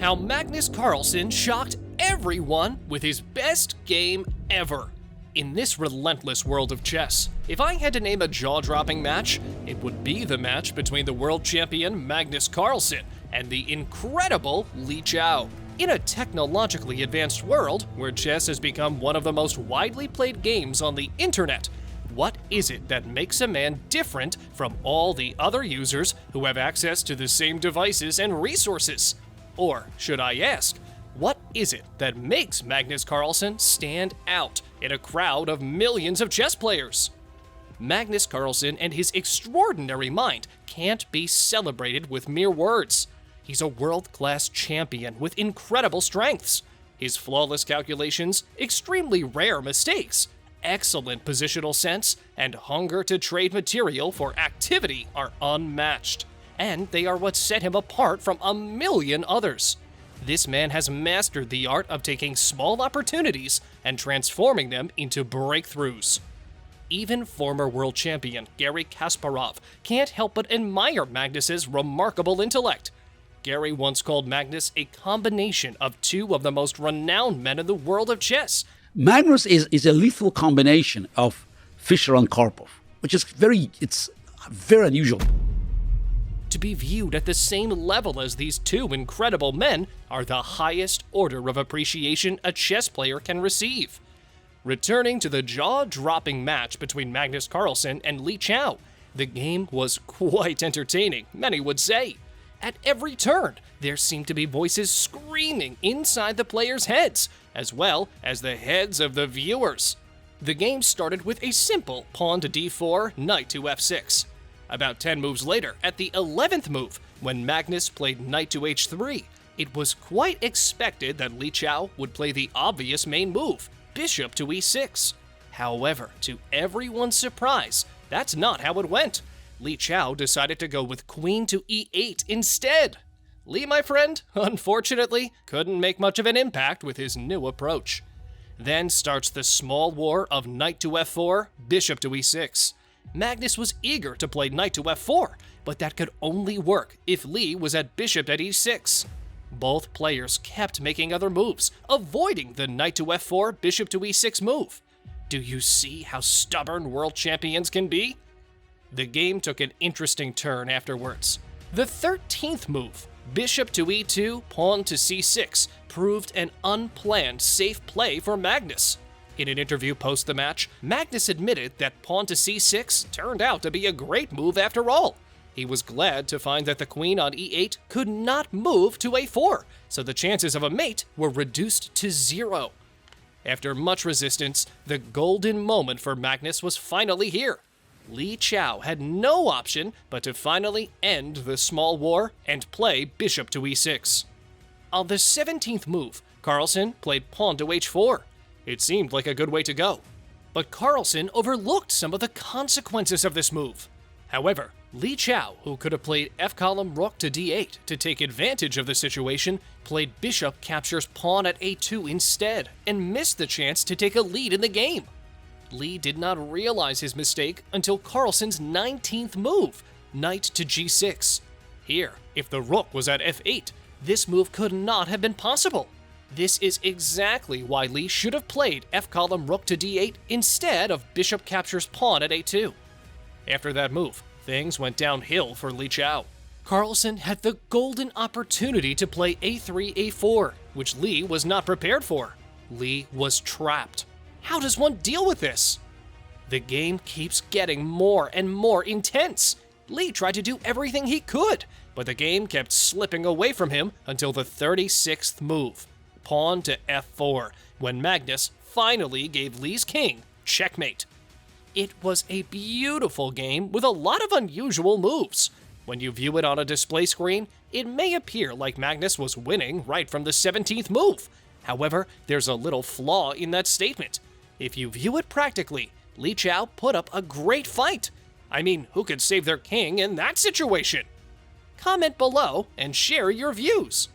how Magnus Carlsen shocked everyone with his best game ever. In this relentless world of chess, if I had to name a jaw-dropping match, it would be the match between the world champion Magnus Carlsen and the incredible Li Chao. In a technologically advanced world where chess has become one of the most widely played games on the internet, what is it that makes a man different from all the other users who have access to the same devices and resources? Or should I ask, what is it that makes Magnus Carlsen stand out in a crowd of millions of chess players? Magnus Carlsen and his extraordinary mind can't be celebrated with mere words. He's a world-class champion with incredible strengths. His flawless calculations, extremely rare mistakes, excellent positional sense, and hunger to trade material for activity are unmatched. And they are what set him apart from a million others. This man has mastered the art of taking small opportunities and transforming them into breakthroughs. Even former world champion Garry Kasparov can't help but admire Magnus's remarkable intellect. Garry once called Magnus a combination of two of the most renowned men in the world of chess. Magnus is a lethal combination of Fischer and Karpov, which is very unusual. To be viewed at the same level as these two incredible men are the highest order of appreciation a chess player can receive. Returning to the jaw-dropping match between Magnus Carlsen and Li Chao, the game was quite entertaining, many would say. At every turn, there seemed to be voices screaming inside the players' heads, as well as the heads of the viewers. The game started with a simple pawn to d4, knight to f6. About 10 moves later, at the 11th move, when Magnus played knight to h3, it was quite expected that Li Chao would play the obvious main move, bishop to e6. However, to everyone's surprise, that's not how it went. Li Chao decided to go with queen to e8 instead. Li, my friend, unfortunately, couldn't make much of an impact with his new approach. Then starts the small war of knight to f4, bishop to e6. Magnus was eager to play knight to f4, but that could only work if Li was at bishop at e6. Both players kept making other moves, avoiding the knight to f4, bishop to e6 move. Do you see how stubborn world champions can be? The game took an interesting turn afterwards. The 13th move, bishop to e2, pawn to c6, proved an unplanned safe play for Magnus. In an interview post the match, Magnus admitted that pawn to c6 turned out to be a great move after all. He was glad to find that the queen on e8 could not move to a4, so the chances of a mate were reduced to 0. After much resistance, the golden moment for Magnus was finally here. Li Chao had no option but to finally end the small war and play bishop to e6. On the 17th move, Carlsen played pawn to h4. It seemed like a good way to go. But Carlsen overlooked some of the consequences of this move. However, Li Chao, who could have played f-column rook to d8 to take advantage of the situation, played bishop captures pawn at a2 instead and missed the chance to take a lead in the game. Li did not realize his mistake until Carlsen's 19th move, knight to g6. Here, if the rook was at f8, this move could not have been possible. This is exactly why Li should have played f-column rook to d8 instead of bishop captures pawn at a2. After that move, things went downhill for Li Chao. Carlsen had the golden opportunity to play a3, a4, which Li was not prepared for. Li was trapped. How does one deal with this? The game keeps getting more and more intense. Li tried to do everything he could, but the game kept slipping away from him until the 36th move, pawn to f4, when Magnus finally gave Li's king checkmate. It was a beautiful game with a lot of unusual moves. When you view it on a display screen, it may appear like Magnus was winning right from the 17th move. However, there's a little flaw in that statement. If you view it practically, Li Chao put up a great fight. I mean, who could save their king in that situation? Comment below and share your views.